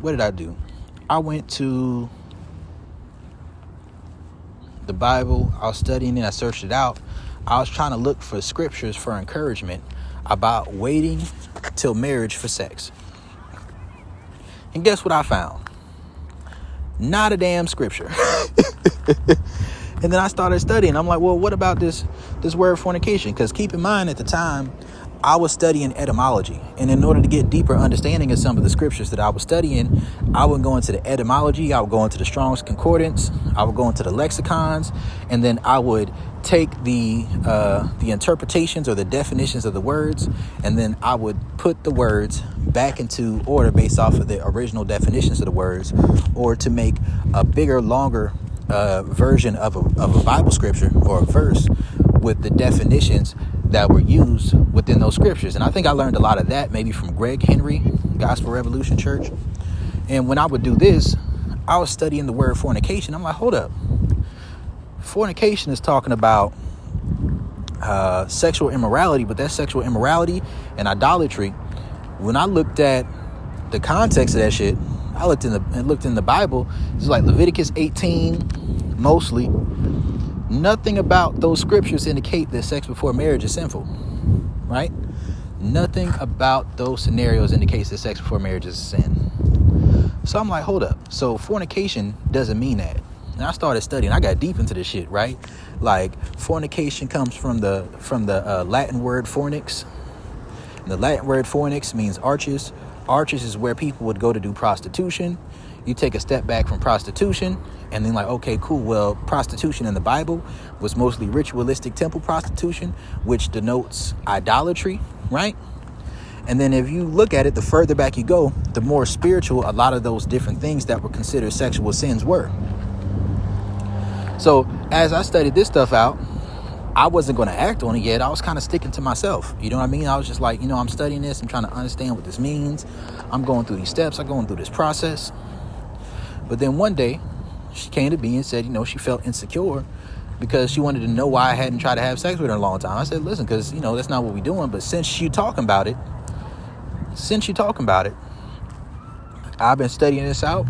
what did I do? I went to the Bible. I was studying it. I searched it out. I was trying to look for scriptures for encouragement about waiting till marriage for sex. And guess what I found? Not a damn scripture. And then I started studying. I'm like, well, what about this word fornication? Because keep in mind, at the time, I was studying etymology. And in order to get deeper understanding of some of the scriptures that I was studying, I would go into the etymology. I would go into the Strong's Concordance. I would go into the lexicons. And then I would take the interpretations or the definitions of the words. And then I would put the words back into order based off of the original definitions of the words, or to make a bigger, longer version of a Bible scripture or a verse with the definitions that were used within those scriptures. And I think I learned a lot of that maybe from Greg Henry, Gospel Revolution Church. And when I would do this, I was studying the word fornication. I'm like, hold up. Fornication is talking about sexual immorality, but that's sexual immorality and idolatry. When I looked at the context of that shit, I looked in the Bible. It's like Leviticus 18, mostly. Nothing about those scriptures indicate that sex before marriage is sinful, right? Nothing about those scenarios indicates that sex before marriage is a sin. So I'm like, hold up. So fornication doesn't mean that. And I started studying. I got deep into this shit, right? Like, fornication comes from the Latin word fornix. And the Latin word fornix means arches. Arches is where people would go to do prostitution. You take a step back from prostitution, and then like, okay, cool. Well, prostitution in the Bible was mostly ritualistic temple prostitution, which denotes idolatry, right? And then if you look at it, the further back you go, the more spiritual a lot of those different things that were considered sexual sins were. So as I studied this stuff out, I wasn't going to act on it yet. I was kind of sticking to myself. You know what I mean? I was just like, I'm studying this. I'm trying to understand what this means. I'm going through these steps. I'm going through this process. But then one day she came to me and said, she felt insecure because she wanted to know why I hadn't tried to have sex with her in a long time. I said, listen, because, that's not what we're doing. But since you talking about it, I've been studying this out.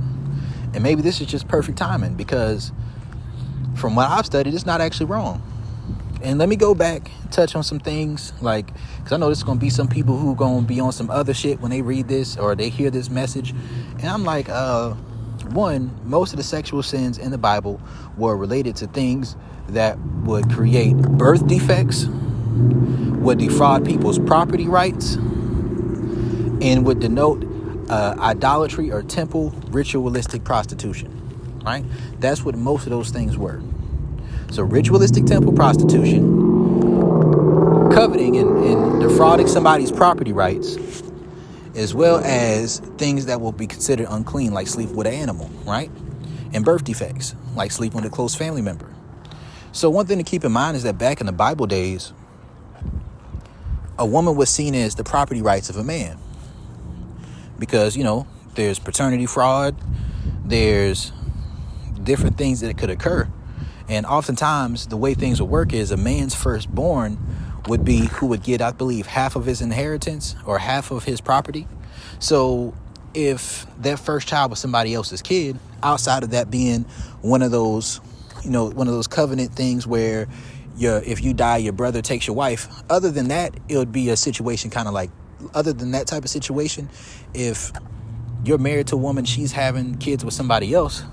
And maybe this is just perfect timing, because from what I've studied, it's not actually wrong. And let me go back, touch on some things, like, because I know there's going to be some people who going to be on some other shit when they read this or they hear this message. And I'm like, one, most of the sexual sins in the Bible were related to things that would create birth defects, would defraud people's property rights, and would denote idolatry or temple ritualistic prostitution, right? That's what most of those things were. So ritualistic temple prostitution, coveting and defrauding somebody's property rights, as well as things that will be considered unclean, like sleep with an animal, right? And birth defects, like sleeping with a close family member. So one thing to keep in mind is that back in the Bible days, a woman was seen as the property rights of a man. Because, there's paternity fraud, there's different things that could occur. And oftentimes the way things would work is a man's firstborn would be who would get, I believe, half of his inheritance or half of his property. So if that first child was somebody else's kid, outside of that being one of those covenant things where if you die, your brother takes your wife. Other than that, it would be a situation kind of like, other than that type of situation, if you're married to a woman, she's having kids with somebody else,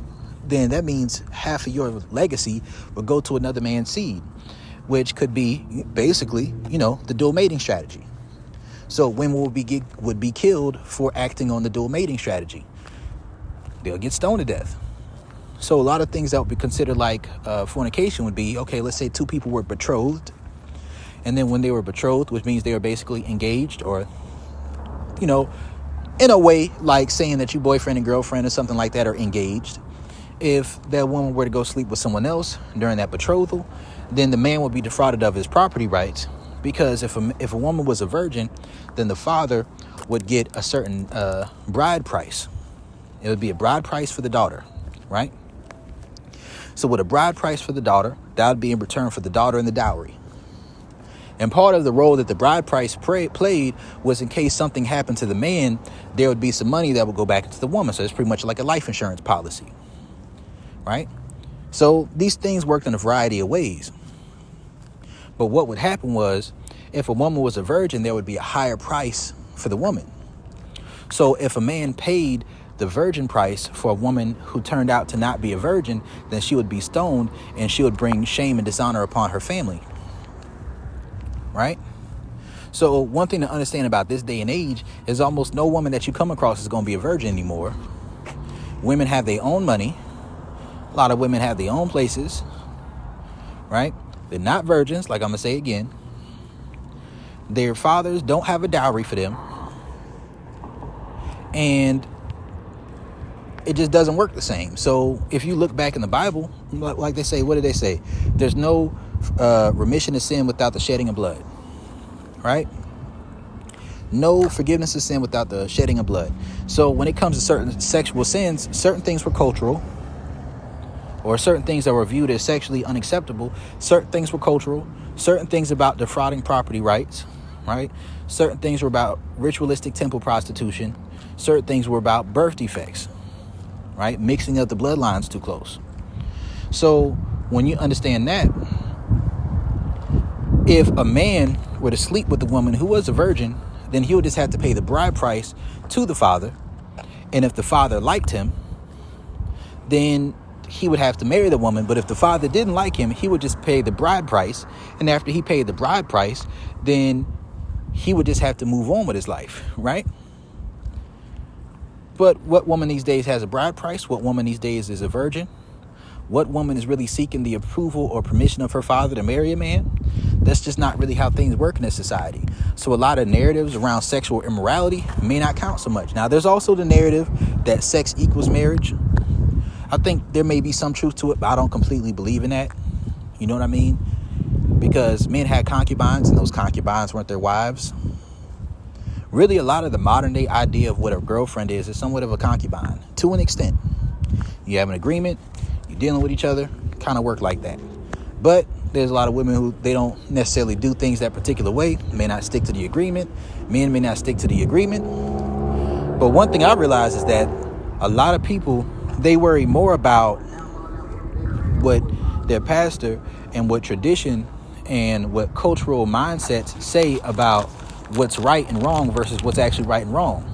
then that means half of your legacy will go to another man's seed, which could be basically, the dual mating strategy. So women would be killed for acting on the dual mating strategy. They'll get stoned to death. So a lot of things that would be considered like fornication would be, okay, let's say two people were betrothed. And then when they were betrothed, which means they were basically engaged, or, in a way like saying that you boyfriend and girlfriend or something like that are engaged. If that woman were to go sleep with someone else during that betrothal, then the man would be defrauded of his property rights, because if a woman was a virgin, then the father would get a certain bride price. It would be a bride price for the daughter, right? So with a bride price for the daughter, that would be in return for the daughter and the dowry. And part of the role that the bride price played was in case something happened to the man, there would be some money that would go back into the woman. So it's pretty much like a life insurance policy, right? So these things worked in a variety of ways. But what would happen was, if a woman was a virgin, there would be a higher price for the woman. So if a man paid the virgin price for a woman who turned out to not be a virgin, then she would be stoned and she would bring shame and dishonor upon her family. Right? So one thing to understand about this day and age is almost no woman that you come across is going to be a virgin anymore. Women have their own money. A lot of women have their own places. Right? They're not virgins, like I'm going to say again. Their fathers don't have a dowry for them. And it just doesn't work the same. So if you look back in the Bible, like they say, what did they say? There's no remission of sin without the shedding of blood. Right? No forgiveness of sin without the shedding of blood. So when it comes to certain sexual sins, certain things were cultural, or certain things that were viewed as sexually unacceptable. Certain things were cultural. Certain things about defrauding property rights, right? Certain things were about ritualistic temple prostitution. Certain things were about birth defects, right? Mixing up the bloodlines too close. So when you understand that, if a man were to sleep with a woman who was a virgin, then he would just have to pay the bride price to the father. And if the father liked him, then he would have to marry the woman. But if the father didn't like him, he would just pay the bride price. And after he paid the bride price, then he would just have to move on with his life, right? But what woman these days has a bride price? What woman these days is a virgin? What woman is really seeking the approval or permission of her father to marry a man? That's just not really how things work in this society. So a lot of narratives around sexual immorality may not count so much. Now, there's also the narrative that sex equals marriage. I think there may be some truth to it, but I don't completely believe in that. You know what I mean? Because men had concubines, and those concubines weren't their wives. Really, a lot of the modern day idea of what a girlfriend is somewhat of a concubine, to an extent. You have an agreement, you're dealing with each other, kind of work like that. But there's a lot of women who they don't necessarily do things that particular way, may not stick to the agreement. Men may not stick to the agreement. But one thing I realize is that a lot of people, they worry more about what their pastor and what tradition and what cultural mindsets say about what's right and wrong versus what's actually right and wrong.